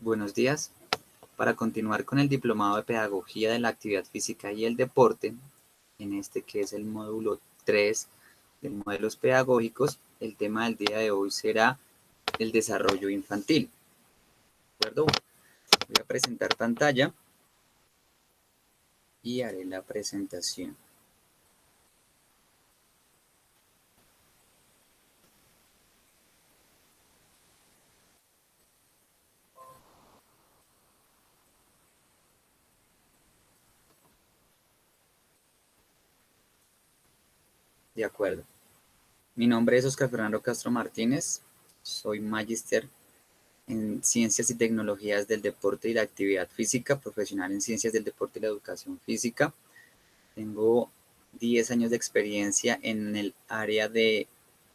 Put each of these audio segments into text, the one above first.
Buenos días. Para continuar con el diplomado de Pedagogía de la Actividad Física y el Deporte, en este que es el módulo 3 de modelos pedagógicos, el tema del día de hoy será el desarrollo infantil. ¿De acuerdo? Voy a presentar pantalla y haré la presentación. De acuerdo. Mi nombre es Oscar Fernando Castro Martínez. Soy magíster en Ciencias y Tecnologías del Deporte y la Actividad Física, profesional en Ciencias del Deporte y la Educación Física. Tengo 10 años de experiencia en el área de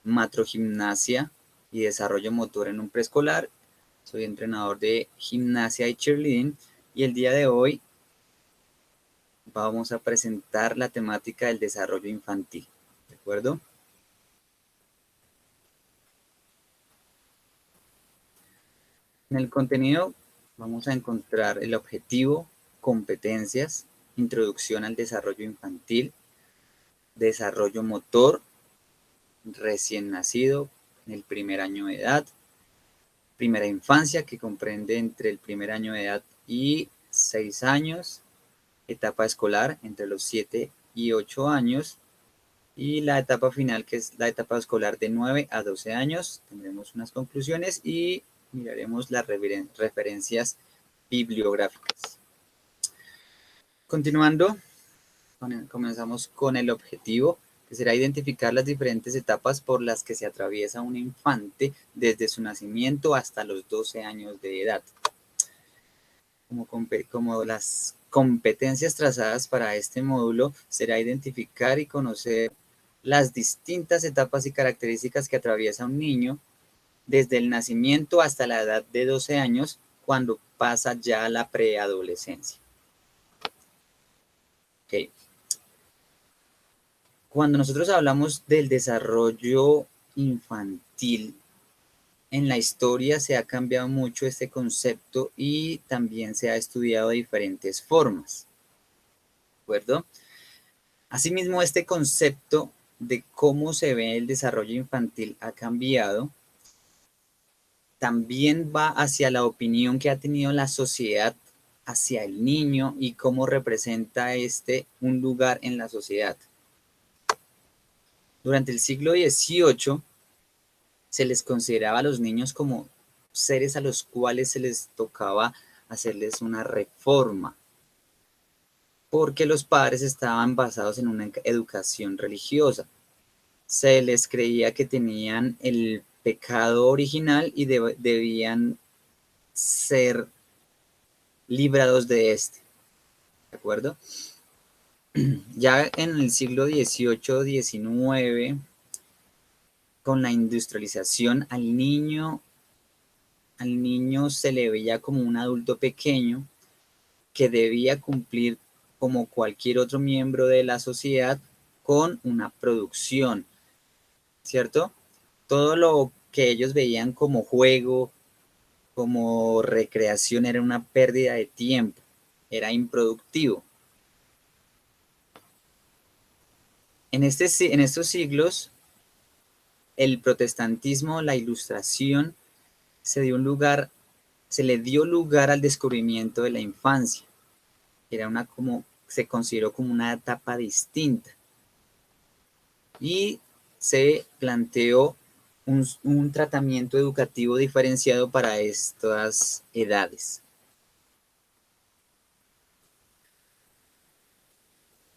macrogimnasia y desarrollo motor en un preescolar. Soy entrenador de gimnasia y cheerleading y el día de hoy vamos a presentar la temática del desarrollo infantil. ¿De acuerdo? En el contenido vamos a encontrar el objetivo, competencias, introducción al desarrollo infantil, desarrollo motor, recién nacido, en el primer año de edad, primera infancia, que comprende entre el primer año de edad y 6 años, etapa escolar entre los 7 y 8 años, y la etapa final, que es la etapa escolar de 9 a 12 años. Tendremos unas conclusiones y miraremos las referencias bibliográficas. Continuando, comenzamos con el objetivo, que será identificar las diferentes etapas por las que se atraviesa un infante desde su nacimiento hasta los 12 años de edad. Como las competencias trazadas para este módulo, será identificar y conocer las distintas etapas y características que atraviesa un niño desde el nacimiento hasta la edad de 12 años, cuando pasa ya a la preadolescencia. Okay. Cuando nosotros hablamos del desarrollo infantil, en la historia se ha cambiado mucho este concepto y también se ha estudiado de diferentes formas. ¿De acuerdo? Asimismo, este concepto de cómo se ve el desarrollo infantil ha cambiado. También va hacia la opinión que ha tenido la sociedad hacia el niño y cómo representa un lugar en la sociedad. Durante el siglo XVIII se les consideraba a los niños como seres a los cuales se les tocaba hacerles una reforma, porque los padres estaban basados en una educación religiosa. Se les creía que tenían el pecado original y debían ser librados de este. ¿De acuerdo? Ya en el siglo XVIII-XIX, con la industrialización, al niño se le veía como un adulto pequeño que debía cumplir como cualquier otro miembro de la sociedad con una producción, ¿cierto? Todo lo que ellos veían como juego, como recreación, era una pérdida de tiempo, era improductivo. En estos siglos, el protestantismo, la ilustración, se le dio lugar al descubrimiento de la infancia. Se consideró como una etapa distinta. Y se planteó un tratamiento educativo diferenciado para estas edades.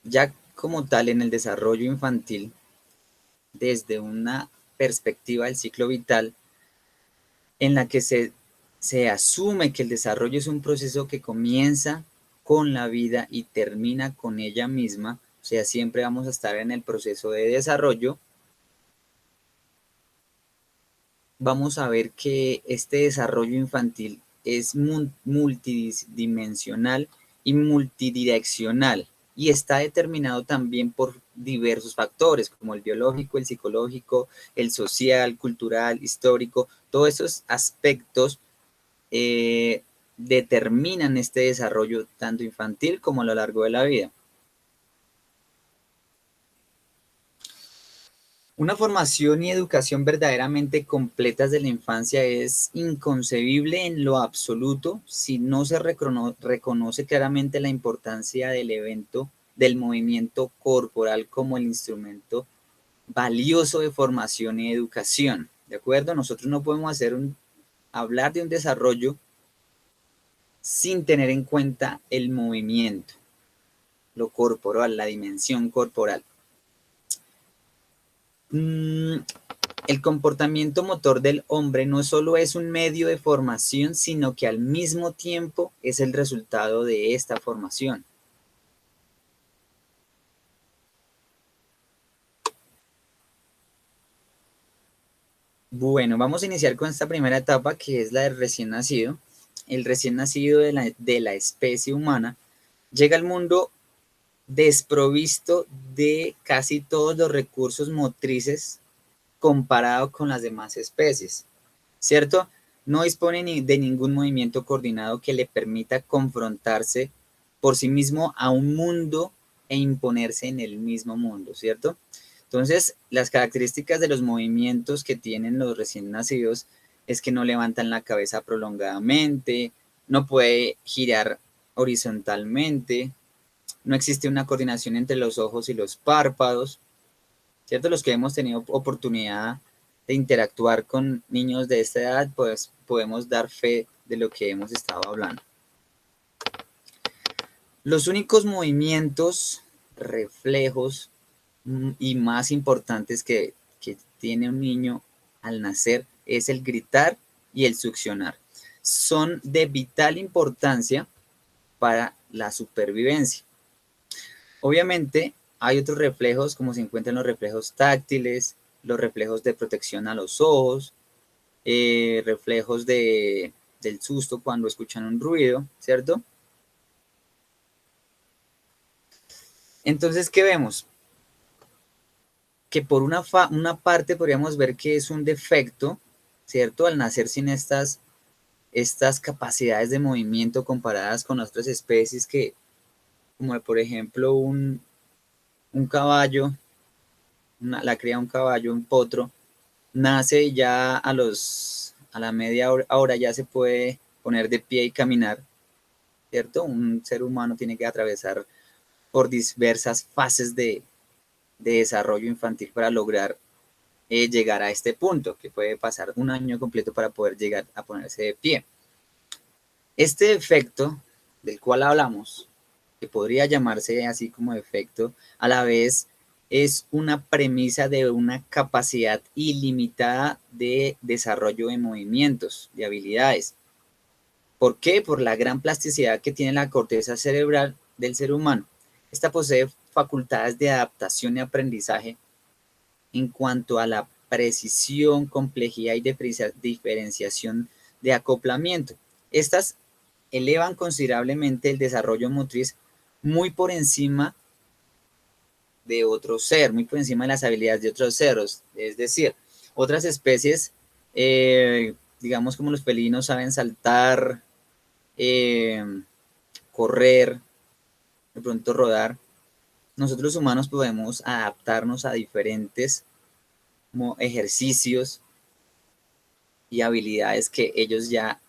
Ya como tal, en el desarrollo infantil, desde una perspectiva del ciclo vital, en la que se asume que el desarrollo es un proceso que comienza con la vida y termina con ella misma, o sea, siempre vamos a estar en el proceso de desarrollo. Vamos a ver que este desarrollo infantil es multidimensional y multidireccional y está determinado también por diversos factores como el biológico, el psicológico, el social, cultural, histórico. Todos esos aspectos determinan este desarrollo tanto infantil como a lo largo de la vida. Una formación y educación verdaderamente completas de la infancia es inconcebible en lo absoluto si no se reconoce claramente la importancia del evento, del movimiento corporal como el instrumento valioso de formación y educación. ¿De acuerdo? Nosotros no podemos hablar de un desarrollo sin tener en cuenta el movimiento, lo corporal, la dimensión corporal. El comportamiento motor del hombre no solo es un medio de formación, sino que al mismo tiempo es el resultado de esta formación. Bueno, vamos a iniciar con esta primera etapa que es la del recién nacido. El recién nacido de la especie humana llega al mundo desprovisto de casi todos los recursos motrices comparado con las demás especies, ¿cierto? No dispone de ningún movimiento coordinado que le permita confrontarse por sí mismo a un mundo e imponerse en el mismo mundo, ¿cierto? Entonces, las características de los movimientos que tienen los recién nacidos es que no levantan la cabeza prolongadamente, no puede girar horizontalmente, no existe una coordinación entre los ojos y los párpados, ¿cierto? Los que hemos tenido oportunidad de interactuar con niños de esta edad, pues podemos dar fe de lo que hemos estado hablando. Los únicos movimientos, reflejos y más importantes que tiene un niño al nacer es el gritar y el succionar. Son de vital importancia para la supervivencia. Obviamente hay otros reflejos, como se encuentran los reflejos táctiles, los reflejos de protección a los ojos, reflejos del susto cuando escuchan un ruido, ¿cierto? Entonces, ¿qué vemos? Que por una parte podríamos ver que es un defecto, ¿cierto? Al nacer sin estas capacidades de movimiento comparadas con otras especies que, como por ejemplo un caballo, la cría de un caballo, un potro, nace ya a la media hora ya se puede poner de pie y caminar, ¿cierto? Un ser humano tiene que atravesar por diversas fases de desarrollo infantil para lograr llegar a este punto, que puede pasar un año completo para poder llegar a ponerse de pie. Este efecto del cual hablamos, que podría llamarse así como efecto, a la vez es una premisa de una capacidad ilimitada de desarrollo de movimientos, de habilidades. ¿Por qué? Por la gran plasticidad que tiene la corteza cerebral del ser humano. Esta posee facultades de adaptación y aprendizaje en cuanto a la precisión, complejidad y diferenciación de acoplamiento. Estas elevan considerablemente el desarrollo motriz muy por encima de otro ser, muy por encima de las habilidades de otros seres. Es decir, otras especies, digamos como los felinos, saben saltar, correr, de pronto rodar. Nosotros humanos podemos adaptarnos a diferentes ejercicios y habilidades que ellos ya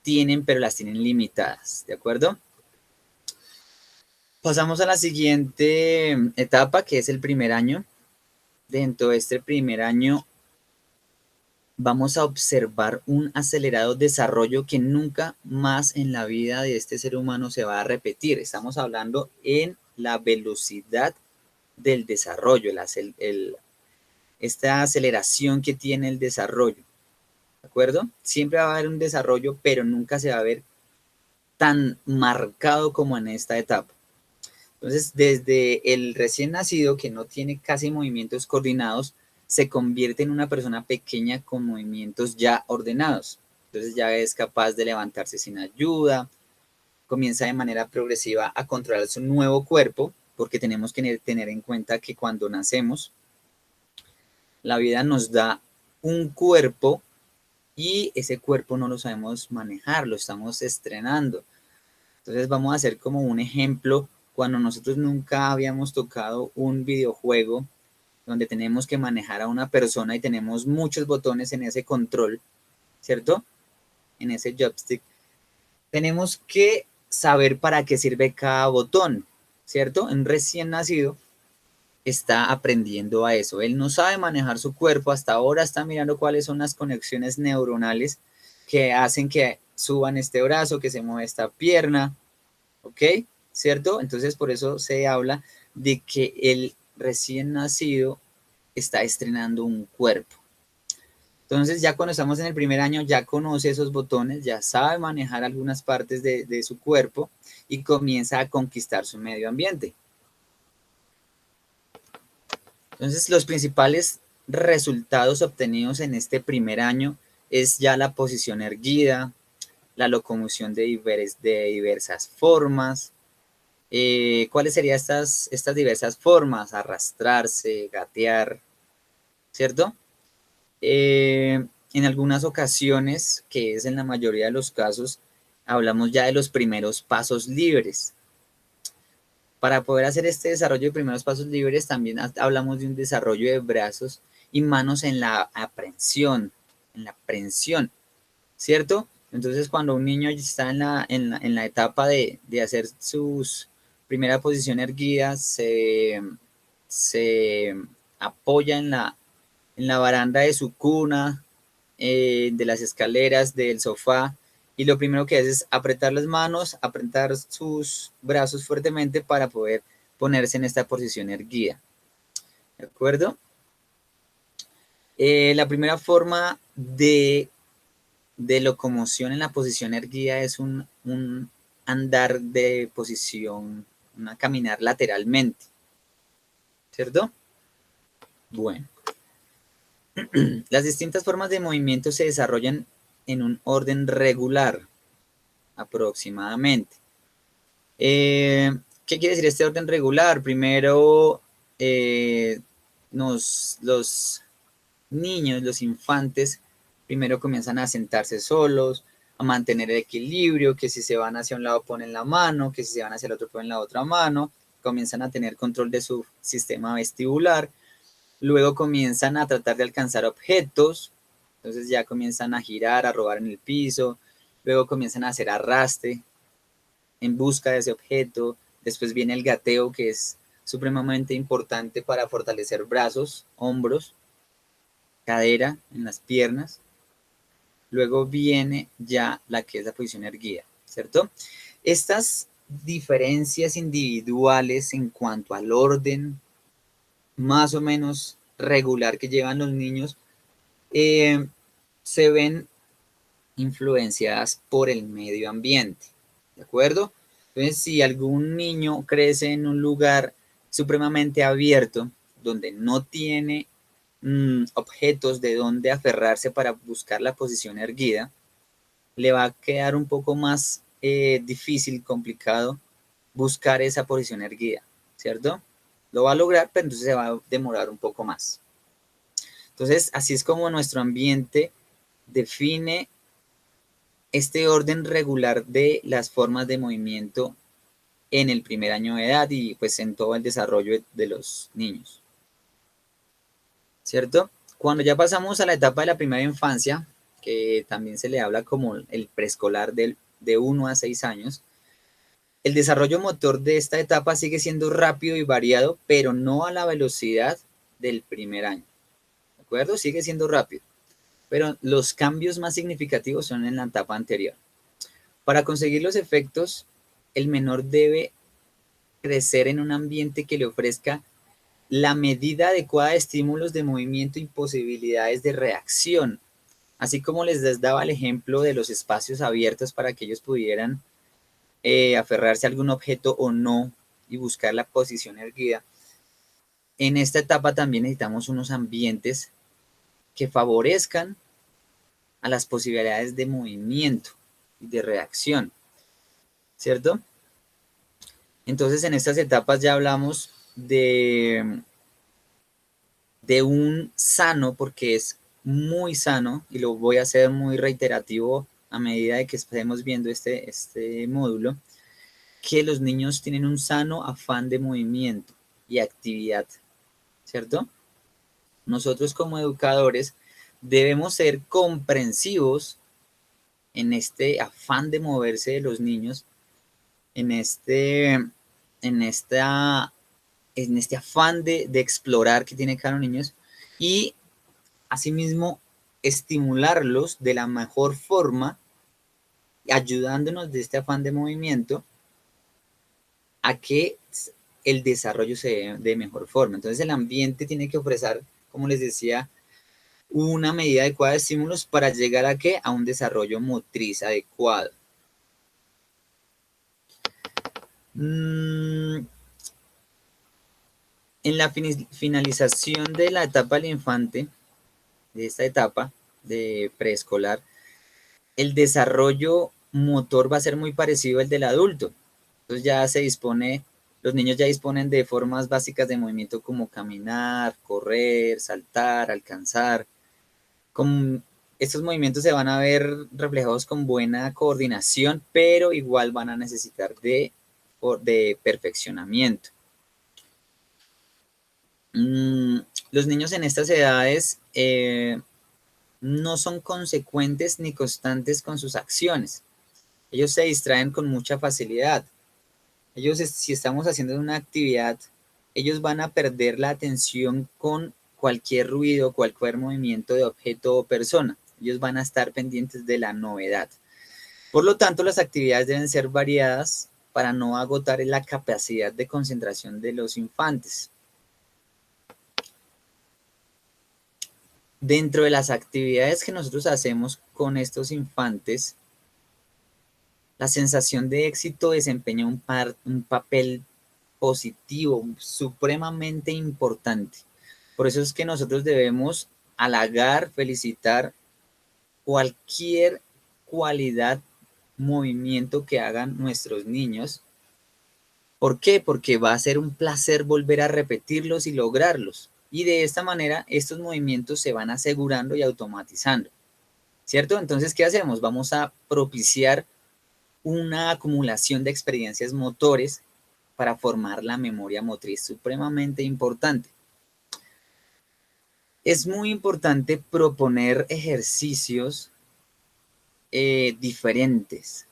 tienen, pero las tienen limitadas, ¿de acuerdo? Pasamos a la siguiente etapa, que es el primer año. Dentro de este primer año vamos a observar un acelerado desarrollo que nunca más en la vida de este ser humano se va a repetir. Estamos hablando en la velocidad del desarrollo, esta aceleración que tiene el desarrollo. ¿De acuerdo? Siempre va a haber un desarrollo, pero nunca se va a ver tan marcado como en esta etapa. Entonces, desde el recién nacido que no tiene casi movimientos coordinados, se convierte en una persona pequeña con movimientos ya ordenados. Entonces ya es capaz de levantarse sin ayuda, comienza de manera progresiva a controlar su nuevo cuerpo, porque tenemos que tener en cuenta que cuando nacemos, la vida nos da un cuerpo y ese cuerpo no lo sabemos manejar, lo estamos estrenando. Entonces vamos a hacer como un ejemplo cuando nosotros nunca habíamos tocado un videojuego donde tenemos que manejar a una persona y tenemos muchos botones en ese control, ¿cierto? En ese joystick. Tenemos que saber para qué sirve cada botón, ¿cierto? Un recién nacido está aprendiendo a eso. Él no sabe manejar su cuerpo, hasta ahora está mirando cuáles son las conexiones neuronales que hacen que suban este brazo, que se mueva esta pierna, ¿ok? ¿Cierto? Entonces por eso se habla de que el recién nacido está estrenando un cuerpo. Entonces ya cuando estamos en el primer año ya conoce esos botones, ya sabe manejar algunas partes de su cuerpo y comienza a conquistar su medio ambiente. Entonces los principales resultados obtenidos en este primer año es ya la posición erguida, la locomoción de diversas formas. ¿Cuáles serían estas diversas formas? Arrastrarse, gatear, ¿cierto? En algunas ocasiones, que es en la mayoría de los casos, hablamos ya de los primeros pasos libres. Para poder hacer este desarrollo de primeros pasos libres, también hablamos de un desarrollo de brazos y manos en la prensión, ¿cierto? Entonces, cuando un niño está en la etapa de hacer sus primera posición erguida, se apoya en la baranda de su cuna, de las escaleras, del sofá, y lo primero que hace es apretar las manos, apretar sus brazos fuertemente para poder ponerse en esta posición erguida. ¿De acuerdo? La primera forma de locomoción en la posición erguida es un andar de posición, una caminar lateralmente, ¿cierto? Bueno, las distintas formas de movimiento se desarrollan en un orden regular, aproximadamente. ¿Qué quiere decir este orden regular? Primero, los niños, los infantes, primero comienzan a sentarse solos, a mantener el equilibrio, que si se van hacia un lado ponen la mano, que si se van hacia el otro ponen la otra mano, comienzan a tener control de su sistema vestibular, luego comienzan a tratar de alcanzar objetos, entonces ya comienzan a girar, a rodar en el piso, luego comienzan a hacer arrastre en busca de ese objeto, después viene el gateo, que es supremamente importante para fortalecer brazos, hombros, cadera, en las piernas. Luego viene ya la que es la posición erguida, ¿cierto? Estas diferencias individuales en cuanto al orden más o menos regular que llevan los niños se ven influenciadas por el medio ambiente, ¿de acuerdo? Entonces, si algún niño crece en un lugar supremamente abierto, donde no tiene objetos de donde aferrarse para buscar la posición erguida, le va a quedar un poco más difícil, complicado buscar esa posición erguida, ¿cierto? Lo va a lograr, pero entonces se va a demorar un poco más. Entonces, así es como nuestro ambiente define este orden regular de las formas de movimiento en el primer año de edad y pues en todo el desarrollo de los niños, ¿cierto? Cuando ya pasamos a la etapa de la primera infancia, que también se le habla como el preescolar de 1 a 6 años, el desarrollo motor de esta etapa sigue siendo rápido y variado, pero no a la velocidad del primer año, ¿de acuerdo? Sigue siendo rápido, pero los cambios más significativos son en la etapa anterior. Para conseguir los efectos, el menor debe crecer en un ambiente que le ofrezca la medida adecuada de estímulos de movimiento y posibilidades de reacción, así como les daba el ejemplo de los espacios abiertos para que ellos pudieran aferrarse a algún objeto o no y buscar la posición erguida. En esta etapa también necesitamos unos ambientes que favorezcan a las posibilidades de movimiento y de reacción, ¿cierto? Entonces en estas etapas ya hablamos de un sano, porque es muy sano, y lo voy a hacer muy reiterativo a medida de que estemos viendo este módulo, que los niños tienen un sano afán de movimiento y actividad, ¿cierto? Nosotros como educadores debemos ser comprensivos en este afán de moverse de los niños, en este, en esta, en este afán de explorar que tiene cada niño, y asimismo estimularlos de la mejor forma, ayudándonos de este afán de movimiento a que el desarrollo se dé de mejor forma. Entonces el ambiente tiene que ofrecer, como les decía, una medida adecuada de estímulos para llegar a qué? A un desarrollo motriz adecuado. En la finalización de la etapa del infante, de esta etapa de preescolar, el desarrollo motor va a ser muy parecido al del adulto. Entonces ya se dispone, los niños ya disponen de formas básicas de movimiento como caminar, correr, saltar, alcanzar. Estos movimientos se van a ver reflejados con buena coordinación, pero igual van a necesitar de perfeccionamiento. Los niños en estas edades no son consecuentes ni constantes con sus acciones. Ellos se distraen con mucha facilidad. Ellos, si estamos haciendo una actividad, ellos van a perder la atención con cualquier ruido, cualquier movimiento de objeto o persona. Ellos van a estar pendientes de la novedad. Por lo tanto, las actividades deben ser variadas para no agotar la capacidad de concentración de los infantes. Dentro de las actividades que nosotros hacemos con estos infantes, la sensación de éxito desempeña un papel positivo, supremamente importante. Por eso es que nosotros debemos halagar, felicitar cualquier cualidad, movimiento que hagan nuestros niños. ¿Por qué? Porque va a ser un placer volver a repetirlos y lograrlos. Y de esta manera estos movimientos se van asegurando y automatizando, ¿cierto? Entonces, ¿qué hacemos? Vamos a propiciar una acumulación de experiencias motores para formar la memoria motriz, supremamente importante. Es muy importante proponer ejercicios diferentes.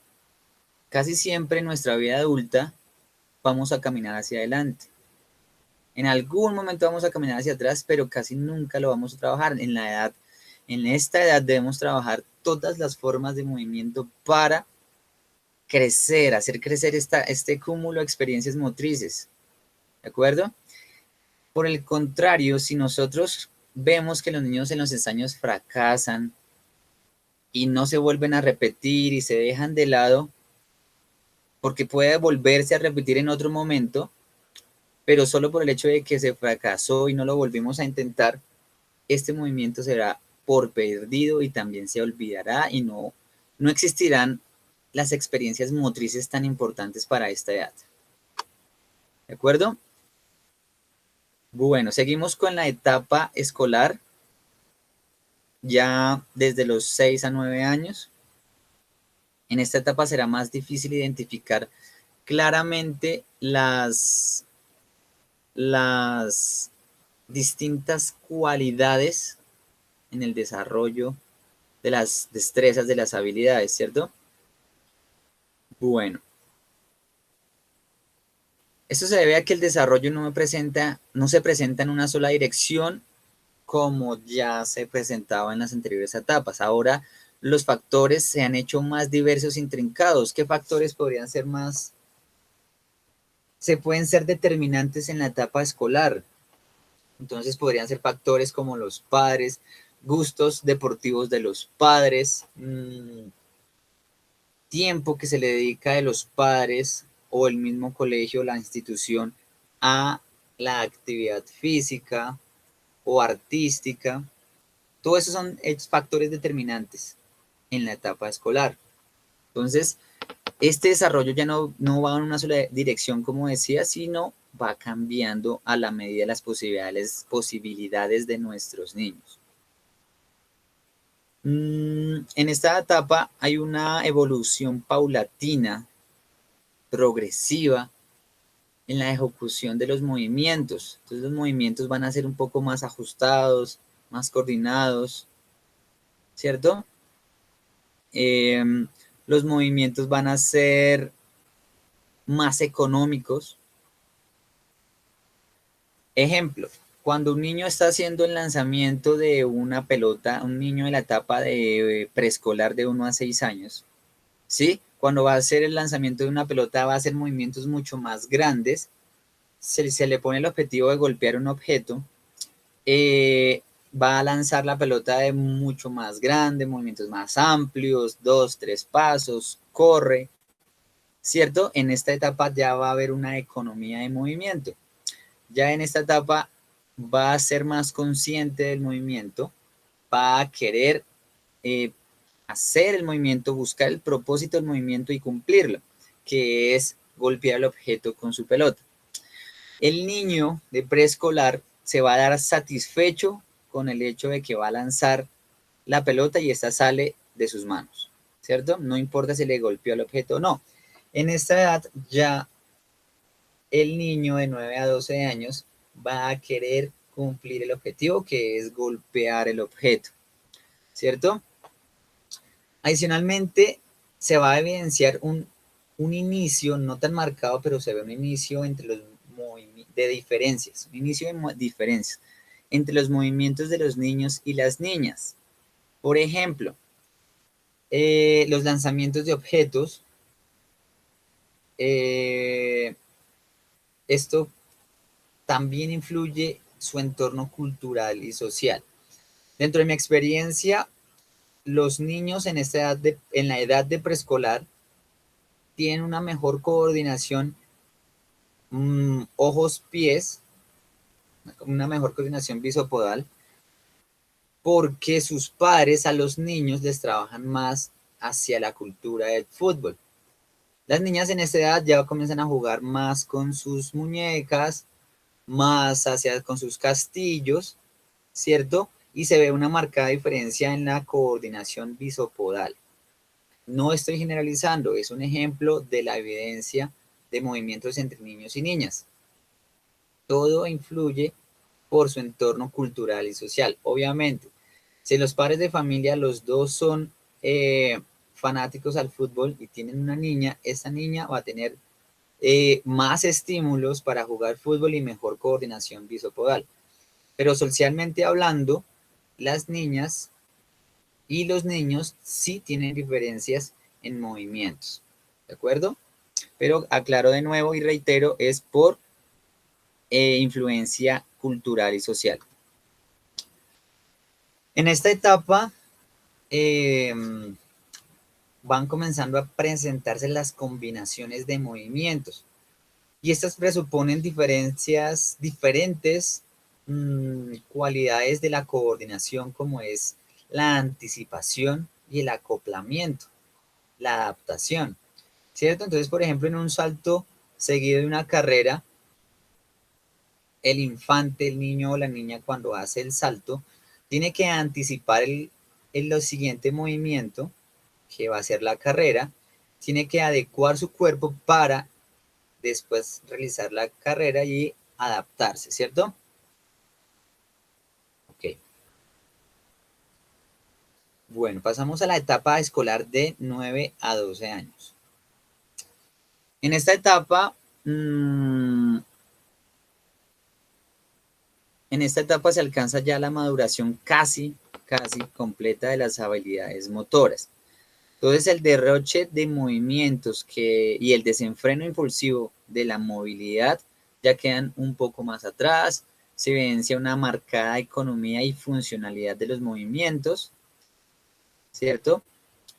Casi siempre en nuestra vida adulta vamos a caminar hacia adelante. En algún momento vamos a caminar hacia atrás, pero casi nunca lo vamos a trabajar. En esta edad debemos trabajar todas las formas de movimiento para crecer, hacer crecer este cúmulo de experiencias motrices. ¿De acuerdo? Por el contrario, si nosotros vemos que los niños en los ensayos fracasan y no se vuelven a repetir y se dejan de lado, porque puede volverse a repetir en otro momento, pero solo por el hecho de que se fracasó y no lo volvimos a intentar, este movimiento será por perdido y también se olvidará y no existirán las experiencias motrices tan importantes para esta edad. ¿De acuerdo? Bueno, seguimos con la etapa escolar, ya desde los 6 a 9 años. En esta etapa será más difícil identificar claramente las distintas cualidades en el desarrollo de las destrezas, de las habilidades, ¿cierto? Bueno, esto se debe a que el desarrollo no se presenta en una sola dirección como ya se presentaba en las anteriores etapas. Ahora los factores se han hecho más diversos e intrincados. ¿Qué factores se pueden ser determinantes en la etapa escolar? Entonces podrían ser factores como los padres, gustos deportivos de los padres, tiempo que se le dedica de los padres o el mismo colegio, la institución, a la actividad física o artística. Todos esos son factores determinantes en la etapa escolar. Entonces, este desarrollo ya no va en una sola dirección, como decía, sino va cambiando a la medida de las posibilidades de nuestros niños. En esta etapa hay una evolución paulatina, progresiva, en la ejecución de los movimientos. Entonces los movimientos van a ser un poco más ajustados, más coordinados, ¿cierto? Eh, los movimientos van a ser más económicos. Ejemplo, cuando un niño está haciendo el lanzamiento de una pelota, un niño de la etapa de preescolar de 1 a 6 años, ¿sí? Cuando va a hacer el lanzamiento de una pelota va a hacer movimientos mucho más grandes, se le pone el objetivo de golpear un objeto, va a lanzar la pelota de mucho más grande, movimientos más amplios, 2, 3 pasos, corre, ¿cierto? En esta etapa ya va a haber una economía de movimiento. Ya en esta etapa va a ser más consciente del movimiento, va a querer hacer el movimiento, buscar el propósito del movimiento y cumplirlo, que es golpear el objeto con su pelota. El niño de preescolar se va a dar satisfecho con el hecho de que va a lanzar la pelota y esta sale de sus manos, ¿cierto? No importa si le golpeó el objeto o no. En esta edad ya el niño de 9 a 12 años va a querer cumplir el objetivo, que es golpear el objeto, ¿cierto? Adicionalmente, se va a evidenciar un inicio no tan marcado, pero se ve un inicio entre los de diferencias, un inicio de diferencias entre los movimientos de los niños y las niñas. Por ejemplo, los lanzamientos de objetos, esto también influye su entorno cultural y social. Dentro de mi experiencia, los niños en la edad de preescolar tienen una mejor coordinación ojos-pies, una mejor coordinación visopodal, porque sus padres a los niños les trabajan más hacia la cultura del fútbol. Las niñas en esta edad ya comienzan a jugar más con sus muñecas, más con sus castillos, ¿cierto? Y se ve una marcada diferencia en la coordinación visopodal. No estoy generalizando, es un ejemplo de la evidencia de movimientos entre niños y niñas. Todo influye por su entorno cultural y social. Obviamente, si los padres de familia, los dos son fanáticos al fútbol y tienen una niña, esa niña va a tener más estímulos para jugar fútbol y mejor coordinación visopodal. Pero socialmente hablando, las niñas y los niños sí tienen diferencias en movimientos, ¿de acuerdo? Pero aclaro de nuevo y reitero, es por influencia cultural y social. En esta etapa van comenzando a presentarse las combinaciones de movimientos y estas presuponen diferentes cualidades de la coordinación, como es la anticipación y el acoplamiento, la adaptación, ¿cierto? Entonces, por ejemplo, en un salto seguido de una carrera, el infante, el niño o la niña, cuando hace el salto, tiene que anticipar el siguiente movimiento, que va a ser la carrera, tiene que adecuar su cuerpo para después realizar la carrera y adaptarse, ¿cierto? Ok. Bueno, pasamos a la etapa escolar de 9 a 12 años. En esta etapa, se alcanza ya la maduración casi completa de las habilidades motoras. Entonces el derroche de movimientos y el desenfreno impulsivo de la movilidad ya quedan un poco más atrás, se evidencia una marcada economía y funcionalidad de los movimientos, ¿cierto?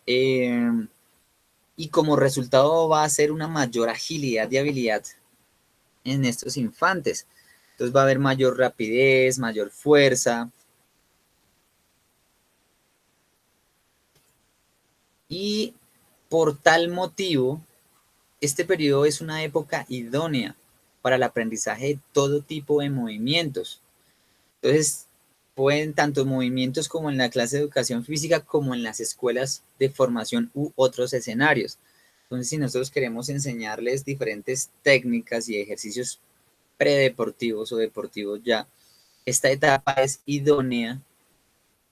Y como resultado va a ser una mayor agilidad y habilidad en estos infantes. Entonces va a haber mayor rapidez, mayor fuerza. Y por tal motivo, este periodo es una época idónea para el aprendizaje de todo tipo de movimientos. Entonces, pueden tanto movimientos como en la clase de educación física como en las escuelas de formación u otros escenarios. Entonces, si nosotros queremos enseñarles diferentes técnicas y ejercicios predeportivos o deportivos ya, esta etapa es idónea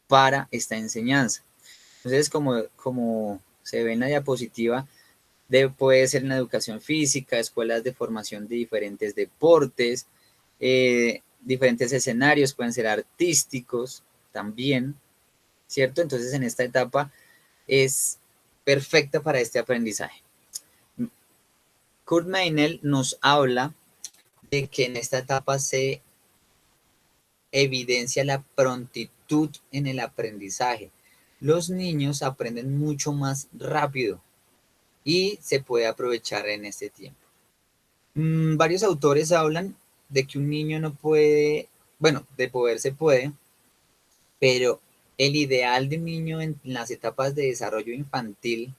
para esta enseñanza. Entonces, como se ve en la diapositiva, puede ser en la educación física, escuelas de formación de diferentes deportes, diferentes escenarios, pueden ser artísticos también, ¿cierto? Entonces, en esta etapa es perfecta para este aprendizaje. Kurt Meinel nos habla de que en esta etapa se evidencia la prontitud en el aprendizaje. Los niños aprenden mucho más rápido y se puede aprovechar en este tiempo. Varios autores hablan de que un niño no puede, bueno, de poder se puede, pero el ideal de un niño en las etapas de desarrollo infantil,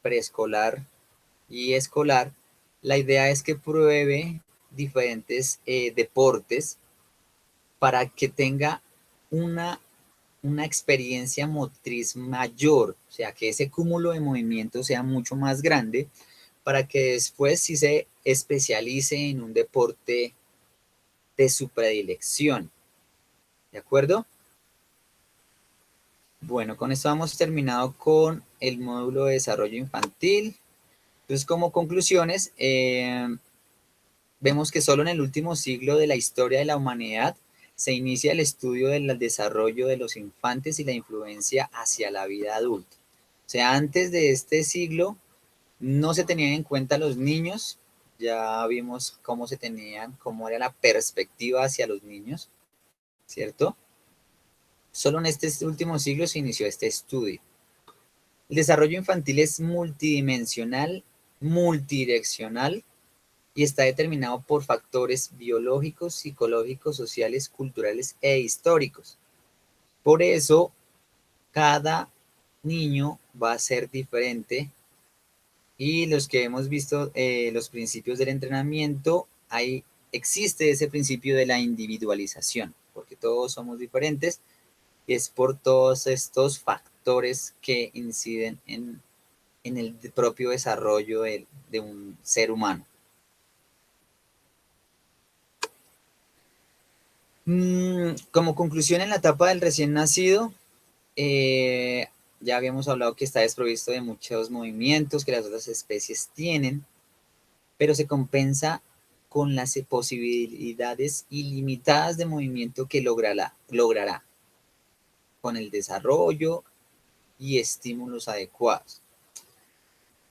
preescolar y escolar, la idea es que pruebe diferentes deportes para que tenga una, una experiencia motriz mayor, o sea, que ese cúmulo de movimientos sea mucho más grande para que después sí se especialice en un deporte de su predilección. ¿De acuerdo? Bueno, con esto hemos terminado con el módulo de desarrollo infantil. Entonces, como conclusiones, vemos que solo en el último siglo de la historia de la humanidad se inicia el estudio del desarrollo de los infantes y la influencia hacia la vida adulta. O sea, antes de este siglo no se tenían en cuenta los niños, ya vimos cómo se tenían, cómo era la perspectiva hacia los niños, ¿cierto? Solo en este último siglo se inició este estudio. El desarrollo infantil es multidimensional, multidireccional y está determinado por factores biológicos, psicológicos, sociales, culturales e históricos. Por eso, cada niño va a ser diferente y los que hemos visto los principios del entrenamiento, ahí existe ese principio de la individualización, porque todos somos diferentes y es por todos estos factores que inciden en el propio desarrollo de un ser humano. Como conclusión, en la etapa del recién nacido, ya habíamos hablado que está desprovisto de muchos movimientos que las otras especies tienen, pero se compensa con las posibilidades ilimitadas de movimiento que logrará con el desarrollo y estímulos adecuados.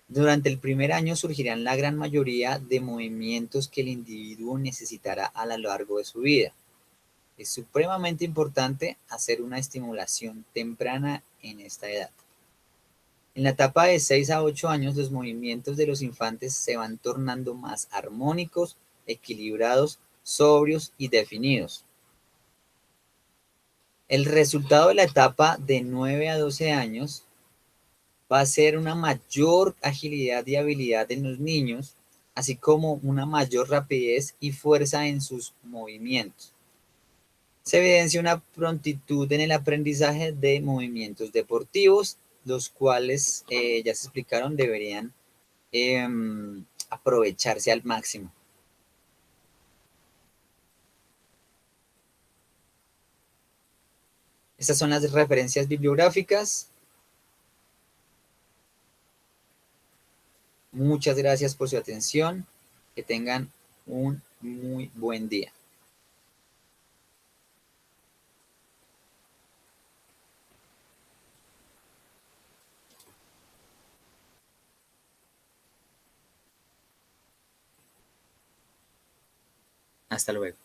Durante el primer año surgirán la gran mayoría de movimientos que el individuo necesitará a lo largo de su vida. Es supremamente importante hacer una estimulación temprana en esta edad. En la etapa de 6 a 8 años, los movimientos de los infantes se van tornando más armónicos, equilibrados, sobrios y definidos. El resultado de la etapa de 9 a 12 años va a ser una mayor agilidad y habilidad en los niños, así como una mayor rapidez y fuerza en sus movimientos. Se evidencia una prontitud en el aprendizaje de movimientos deportivos, los cuales ya se explicaron deberían aprovecharse al máximo. Estas son las referencias bibliográficas. Muchas gracias por su atención. Que tengan un muy buen día. Hasta luego.